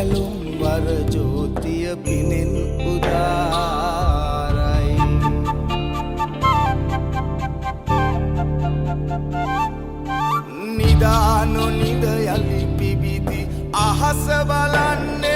ඇලුම් වර ජෝතිය පිනෙන් උදාරයි. නිදා නොනිද යලි පිබිදි අහස බලන්න